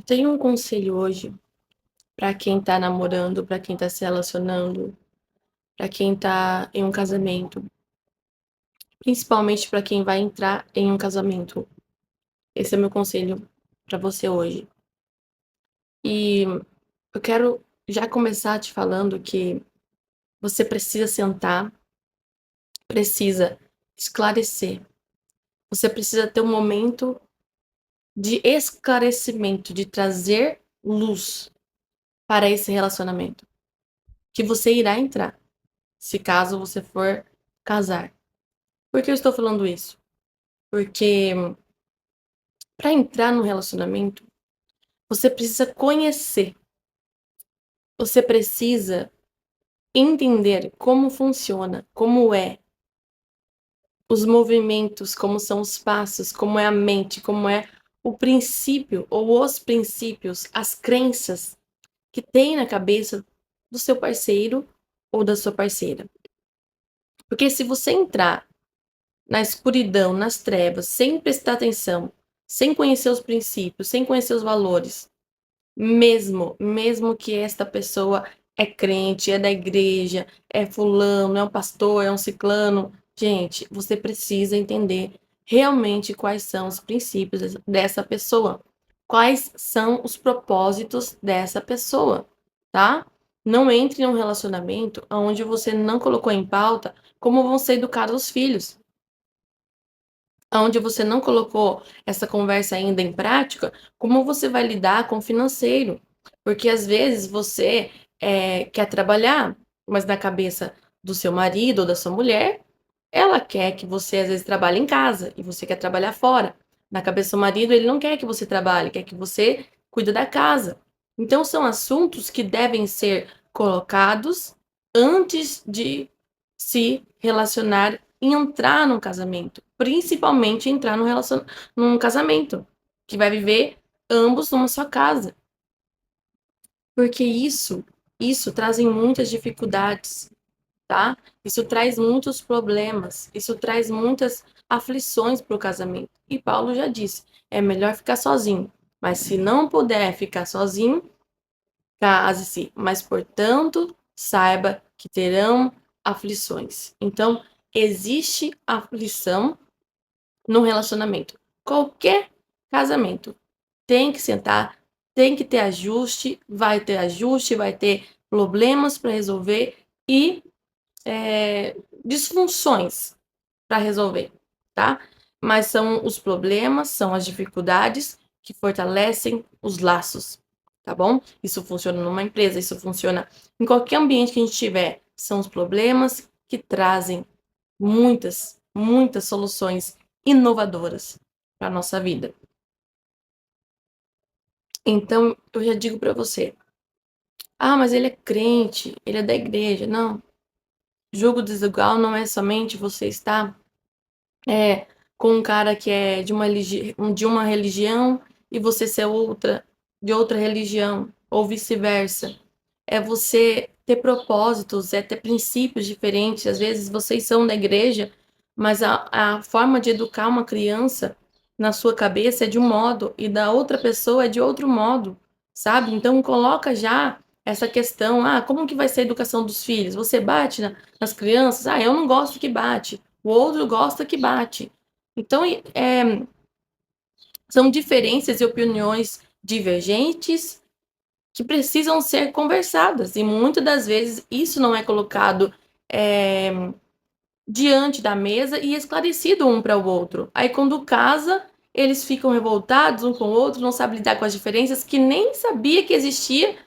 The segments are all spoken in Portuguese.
Tenho um conselho hoje para quem tá namorando, para quem tá se relacionando, para quem tá em um casamento, principalmente para quem vai entrar em um casamento. Esse é meu conselho para você hoje. E eu quero já começar te falando que você precisa sentar, precisa esclarecer. Você precisa ter um momento de esclarecimento, de trazer luz para esse relacionamento que você irá entrar, se caso você for casar. Por que eu estou falando isso? Porque para entrar no relacionamento, você precisa conhecer, você precisa entender como funciona, como é os movimentos, como são os passos, como é a mente, como é o princípio ou os princípios, as crenças que tem na cabeça do seu parceiro ou da sua parceira. Porque se você entrar na escuridão, nas trevas, sem prestar atenção, sem conhecer os princípios, sem conhecer os valores, mesmo que esta pessoa é crente, é da igreja, é fulano, é um pastor, é um ciclano, gente, você precisa entender realmente quais são os princípios dessa pessoa, quais são os propósitos dessa pessoa, tá? Não entre em um relacionamento onde você não colocou em pauta como vão ser educados os filhos, onde você não colocou essa conversa ainda em prática, como você vai lidar com o financeiro. Porque às vezes você quer trabalhar, mas na cabeça do seu marido ou da sua mulher, ela quer que você às vezes trabalhe em casa e você quer trabalhar fora. Na cabeça do seu marido, ele não quer que você trabalhe, quer que você cuide da casa. Então são assuntos que devem ser colocados antes de se relacionar e entrar num casamento, principalmente entrar num casamento, que vai viver ambos numa só casa. Porque isso trazem muitas dificuldades, tá? Isso traz muitos problemas, isso traz muitas aflições para o casamento. E Paulo já disse, é melhor ficar sozinho. Mas se não puder ficar sozinho, case-se. Mas, portanto, saiba que terão aflições. Então, existe aflição no relacionamento. Qualquer casamento tem que sentar, tem que ter ajuste, vai ter problemas para resolver e disfunções para resolver, tá? Mas são os problemas, são as dificuldades que fortalecem os laços, tá bom? Isso funciona numa empresa, isso funciona em qualquer ambiente que a gente tiver. São os problemas que trazem muitas soluções inovadoras para nossa vida. Então, eu já digo para você: ah, mas ele é crente, ele é da igreja. Não. Julgo desigual não é somente você estar é, com um cara que é de uma religião e você ser de outra religião, ou vice-versa. É você ter propósitos, é ter princípios diferentes. Às vezes vocês são da igreja, mas a forma de educar uma criança na sua cabeça é de um modo e da outra pessoa é de outro modo, sabe? Então coloca já essa questão, como que vai ser a educação dos filhos? Você bate nas crianças? Eu não gosto que bate. O outro gosta que bate. Então, são diferenças e opiniões divergentes que precisam ser conversadas. E muitas das vezes isso não é colocado diante da mesa e esclarecido um para o outro. Aí, quando casa, eles ficam revoltados um com o outro, não sabem lidar com as diferenças que nem sabia que existia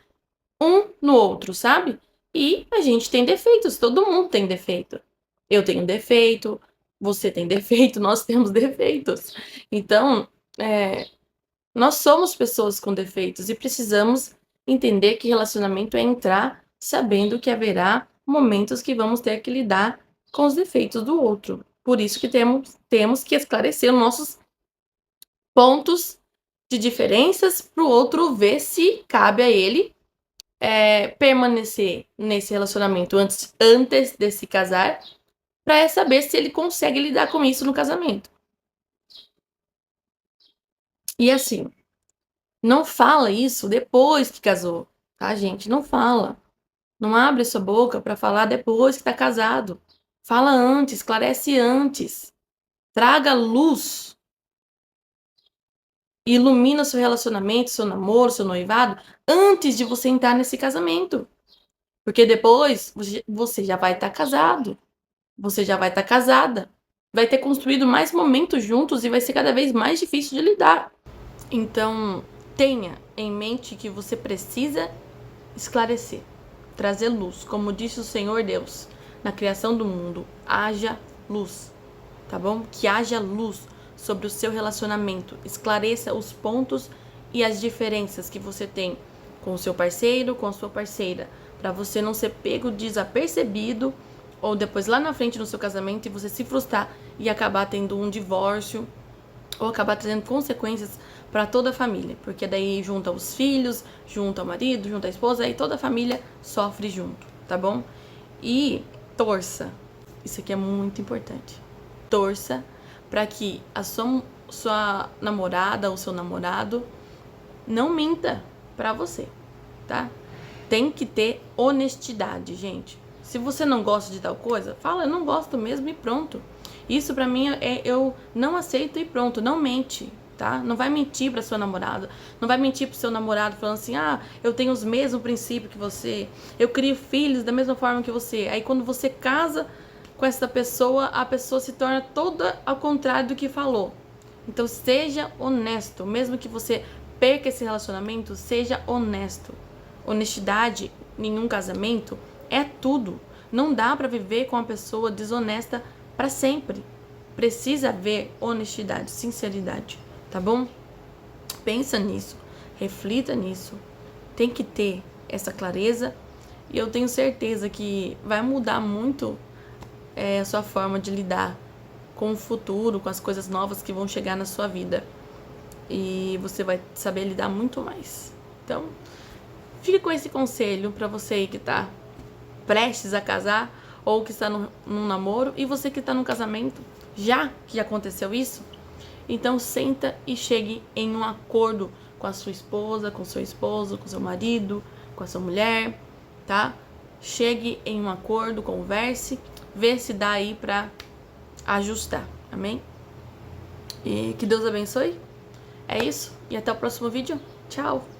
um no outro, sabe? E a gente tem defeitos, todo mundo tem defeito. Eu tenho defeito, você tem defeito, nós temos defeitos. Então, nós somos pessoas com defeitos e precisamos entender que relacionamento é entrar sabendo que haverá momentos que vamos ter que lidar com os defeitos do outro. Por isso que temos que esclarecer os nossos pontos de diferenças para o outro ver se cabe a ele permanecer nesse relacionamento antes de se casar, para saber se ele consegue lidar com isso no casamento. E assim, Não fala isso depois que casou, tá, gente? Não fala. Não abre sua boca para falar depois que tá casado. Fala antes, esclarece antes. Traga luz. Ilumina seu relacionamento, seu namoro, seu noivado, antes de você entrar nesse casamento. Porque depois você já vai estar casado. Você já vai estar casada. Vai ter construído mais momentos juntos e vai ser cada vez mais difícil de lidar. Então, tenha em mente que você precisa esclarecer, trazer luz. Como disse o Senhor Deus, na criação do mundo, haja luz, tá bom? Que haja luz sobre o seu relacionamento. Esclareça os pontos e as diferenças que você tem com o seu parceiro, com a sua parceira, para você não ser pego desapercebido ou depois lá na frente no seu casamento e você se frustrar e acabar tendo um divórcio ou acabar trazendo consequências para toda a família, porque daí junta os filhos, junta o marido, junta a esposa, aí toda a família sofre junto, tá bom? E torça, isso aqui é muito importante, torça para que a sua namorada ou seu namorado não minta para você, tá? Tem que ter honestidade, gente. Se você não gosta de tal coisa, fala, eu não gosto mesmo e pronto. Isso pra mim eu não aceito e pronto, não mente, tá? Não vai mentir pra sua namorada, não vai mentir pro seu namorado falando assim, eu tenho os mesmos princípios que você, eu crio filhos da mesma forma que você. Aí quando você casa com essa pessoa, a pessoa se torna toda ao contrário do que falou. Então seja honesto, mesmo que você perca esse relacionamento, seja honesto. Honestidade em um casamento é tudo. Não dá para viver com uma pessoa desonesta para sempre. Precisa haver honestidade, sinceridade, tá bom? Pensa nisso, reflita nisso. Tem que ter essa clareza e eu tenho certeza que vai mudar muito a sua forma de lidar com o futuro, com as coisas novas que vão chegar na sua vida. E você vai saber lidar muito mais. Então, fique com esse conselho para você aí que tá prestes a casar ou que está num namoro e você que está num casamento, já que aconteceu isso, então senta e chegue em um acordo com a sua esposa, com o seu esposo, com o seu marido, com a sua mulher, tá? Chegue em um acordo, converse, vê se dá aí para ajustar, amém? E que Deus abençoe. É isso, e até o próximo vídeo. Tchau!